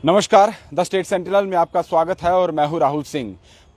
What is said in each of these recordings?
नमस्कार, the state sentinel में आपका स्वागत है और मैं हूं राहुल सिंह।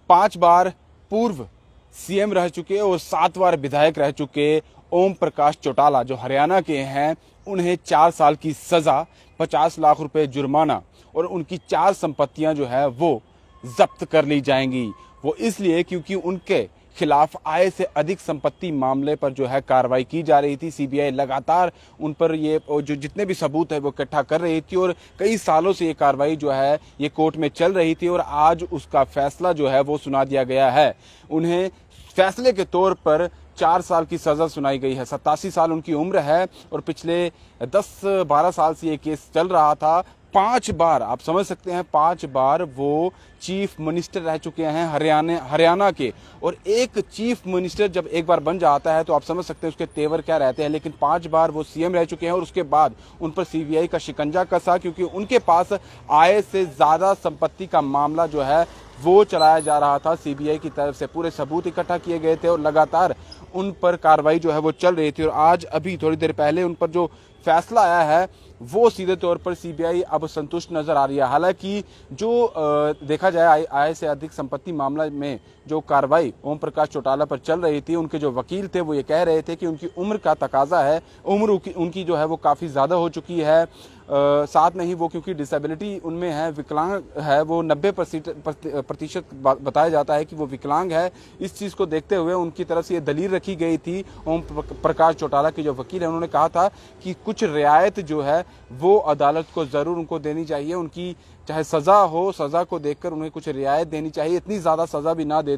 5 बार पूर्व सीएम रह चुके और 7 बार विधायक रह चुके ओम प्रकाश चौटाला जो हरियाणा के हैं, उन्हें 4 साल की सजा, 50 लाख रुपए जुर्माना और उनकी 4 संपत्तियां जो है वो जब्त कर ली जाएंगी। वो इसलिए क्योंकि उनके खिलाफ आय से अधिक संपत्ति मामले पर जो है कार्रवाई की जा रही थी। सीबीआई लगातार उन पर ये जो जितने भी सबूत है वो इकट्ठा कर रही थी और कई सालों से ये कार्रवाई जो है ये कोर्ट में चल रही थी और आज उसका फैसला जो है वो सुना दिया गया है। उन्हें फैसले के तौर पर 4 साल की सजा सुनाई गई है। 87 साल उनकी उम्र है और पिछले 10-12 साल से ये केस चल रहा था। 5 बार आप समझ सकते हैं, 5 बार वो चीफ मिनिस्टर रह चुके हैं हरियाणा के। और एक चीफ मिनिस्टर जब एक बार बन जाता है तो आप समझ सकते हैं उसके तेवर क्या रहते हैं। लेकिन 5 बार वो सीएम रह चुके हैं और उसके बाद उन पर सीबीआई का शिकंजा कसा, क्योंकि उनके पास आय से ज्यादा संपत्ति का मामला जो है वो चलाया जा रहा था। सीबीआई की तरफ से पूरे सबूत इकट्ठा किए गए थे और लगातार उन पर कार्रवाई जो है वो चल रही थी। और आज अभी थोड़ी देर पहले उन पर जो फैसला आया है वो सीधे तौर पर सीबीआई अब संतुष्ट नजर आ रही है। हालांकि जो देखा जाए आय से अधिक संपत्ति मामला में जो कार्रवाई ओम प्रकाश चौटाला पर चल रही थी, उनके जो वकील थे वो ये कह रहे थे कि उनकी उम्र का तकाजा है, उम्र उनकी जो है वो काफ़ी ज़्यादा हो चुकी है। साथ में ही वो क्योंकि डिसेबिलिटी उनमें है, विकलांग है, वो 90% बताया जाता है कि वो विकलांग है। इस चीज़ को देखते हुए उनकी तरफ से ये दलील रखी गई थी। ओम प्रकाश चौटाला के जो वकील है उन्होंने कहा था कि कुछ रियायत जो है वो अदालत को ज़रूर उनको देनी चाहिए। उनकी चाहे सज़ा हो, सज़ा को देखकर उन्हें कुछ रियायत देनी चाहिए। इतनी ज़्यादा सज़ा भी ना दें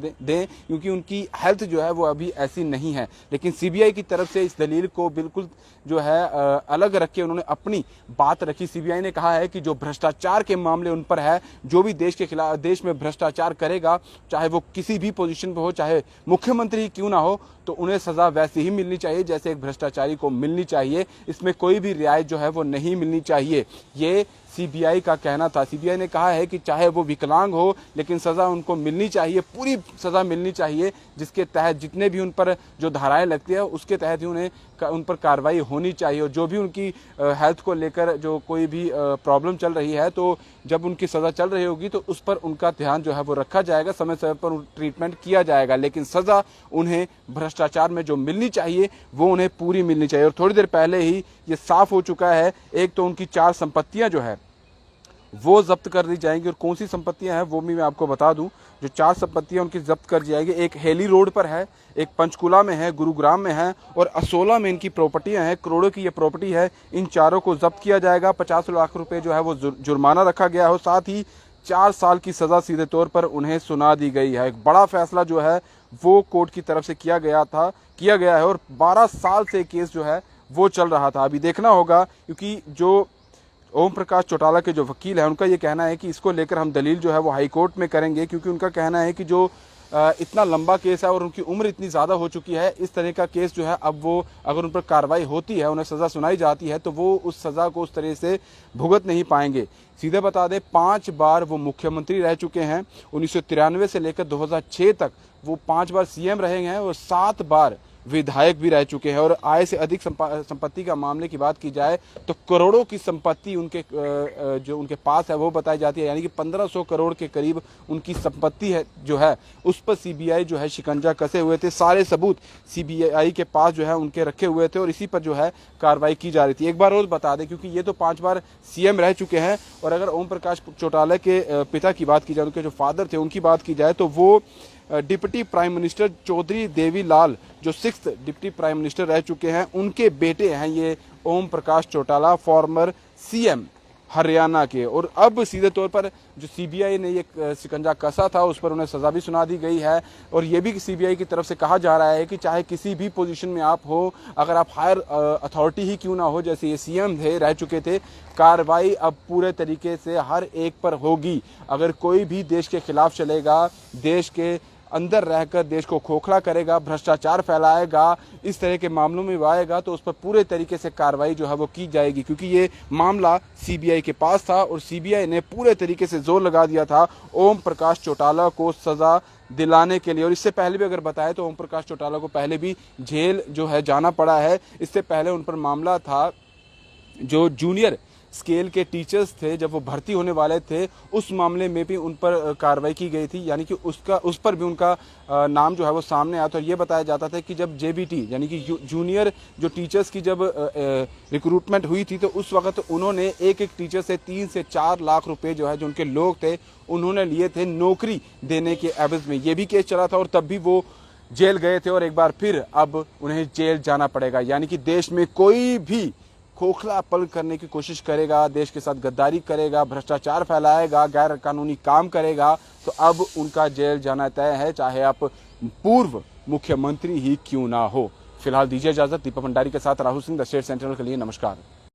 क्योंकि उनकी हेल्थ जो है वो अभी ऐसी नहीं है। लेकिन सीबीआई की तरफ से इस दलील को बिल्कुल जो है अलग रख के उन्होंने अपनी बात रखी। सीबीआई ने कहा है कि जो भ्रष्टाचार के मामले उन पर है, जो भी देश के खिलाफ देश में भ्रष्टाचार करेगा, चाहे वो किसी भी पोजीशन पर हो, चाहे मुख्यमंत्री क्यों ना हो, तो उन्हें सज़ा वैसी ही मिलनी चाहिए जैसे एक भ्रष्टाचारी को मिलनी चाहिए। इसमें कोई भी रियायत जो है वो नहीं मिलनी चाहिए, ये सीबीआई का कहना था। सीबीआई ने कहा है कि चाहे वो विकलांग हो लेकिन सज़ा उनको मिलनी चाहिए, पूरी सज़ा मिलनी चाहिए, जिसके तहत जितने भी उन पर जो धाराएं लगती है उसके तहत ही उन पर कार्रवाई होनी चाहिए। और जो भी उनकी हेल्थ को लेकर जो कोई भी प्रॉब्लम चल रही है, तो जब उनकी सज़ा चल रही होगी तो उस पर उनका ध्यान जो है वो रखा जाएगा, समय समय पर ट्रीटमेंट किया जाएगा। लेकिन सज़ा उन्हें भ्रष्टाचार में जो मिलनी चाहिए वो उन्हें पूरी मिलनी चाहिए। और थोड़ी देर पहले ही ये साफ हो चुका है। एक तो उनकी 4 संपत्तियां जो है वो जब्त कर दी जाएंगी और कौन सी संपत्तियां हैं वो भी मैं आपको बता दूं। जो 4 संपत्तियां उनकी जब्त कर दी जाएगी, एक हेली रोड पर है, एक पंचकुला में है, गुरुग्राम में है और असोला में इनकी प्रॉपर्टियां हैं। करोड़ों की ये प्रॉपर्टी है। इन चारों को जब्त किया जाएगा। 50 लाख रुपए जो है वो जुर्माना रखा गया है। साथ ही 4 साल की सजा सीधे तौर पर उन्हें सुना दी गई है। एक बड़ा फैसला जो है वो कोर्ट की तरफ से किया गया है और 12 साल से केस जो है वो चल रहा था। अभी देखना होगा, क्योंकि जो ओम प्रकाश चौटाला के जो वकील है उनका ये कहना है कि इसको लेकर हम दलील जो है वो हाई कोर्ट में करेंगे, क्योंकि उनका कहना है कि जो इतना लंबा केस है और उनकी उम्र इतनी ज़्यादा हो चुकी है, इस तरह का केस जो है अब वो अगर उन पर कार्रवाई होती है, उन्हें सज़ा सुनाई जाती है, तो वो उस सज़ा को उस तरह से भुगत नहीं पाएंगे। सीधे बता दें, 5 बार वो मुख्यमंत्री रह चुके हैं। 1993 से लेकर 2006 तक वो 5 बार सीएम रहे हैं और 7 बार विधायक भी रह चुके हैं। और आय से अधिक संपत्ति का मामले की बात की जाए तो करोड़ों की संपत्ति उनके जो उनके पास है वो बताई जाती है, यानी कि 1500 करोड़ के करीब उनकी संपत्ति है जो है उस पर सीबीआई जो है शिकंजा कसे हुए थे। सारे सबूत सीबीआई के पास जो है उनके रखे हुए थे और इसी पर जो है कार्रवाई की जा रही थी। एक बार और बता दें, क्योंकि ये तो 5 बार सीएम रह चुके हैं और अगर ओम प्रकाश चौटाला के पिता की बात की जाए, उनके जो फादर थे उनकी बात की जाए, तो वो deputy prime minister Chaudhary Devilal जो 6th डिप्टी प्राइम मिनिस्टर रह चुके हैं, उनके बेटे हैं ये ओम प्रकाश चौटाला, फॉर्मर सीएम हरियाणा के। और अब सीधे तौर पर जो सीबीआई ने ये शिकंजा कसा था उस पर उन्हें सज़ा भी सुना दी गई है। और ये भी सीबीआई की तरफ से कहा जा रहा है कि चाहे किसी भी पोजीशन में आप हो, अगर आप हायर अथॉरिटी ही क्यों ना हो, जैसे ये सीएम थे, रह चुके थे, कार्रवाई अब पूरे तरीके से हर एक पर होगी। अगर कोई भी देश के खिलाफ चलेगा, देश के अंदर रहकर देश को खोखला करेगा, भ्रष्टाचार फैलाएगा, इस तरह के मामलों में आएगा, तो उस पर पूरे तरीके से कार्रवाई जो है वो की जाएगी। क्योंकि ये मामला सीबीआई के पास था और सीबीआई ने पूरे तरीके से जोर लगा दिया था ओम प्रकाश चौटाला को सजा दिलाने के लिए। और इससे पहले भी अगर बताएं तो ओम प्रकाश चौटाला को पहले भी जेल जो है जाना पड़ा है। इससे पहले उन पर मामला था जो जूनियर स्केल के टीचर्स थे, जब वो भर्ती होने वाले थे, उस मामले में भी उन पर कार्रवाई की गई थी, यानी कि उस पर भी उनका नाम जो है वो सामने आया था। और ये बताया जाता था कि जब जेबीटी यानी कि जूनियर जो टीचर्स की जब रिक्रूटमेंट हुई थी, तो उस वक्त उन्होंने एक एक टीचर से 3 से 4 लाख रुपए जो है, जो उनके लोग थे, उन्होंने लिए थे नौकरी देने के एवज में। ये भी केस चला था और तब भी वो जेल गए थे और एक बार फिर अब उन्हें जेल जाना पड़ेगा। यानी कि देश में कोई भी खोखलापन करने की कोशिश करेगा, देश के साथ गद्दारी करेगा, भ्रष्टाचार फैलाएगा, गैर कानूनी काम करेगा, तो अब उनका जेल जाना तय है, चाहे आप पूर्व मुख्यमंत्री ही क्यों ना हो। फिलहाल दीजिए इजाजत। दीपक भंडारी के साथ Rahul Singh, the state sentinel के लिए नमस्कार।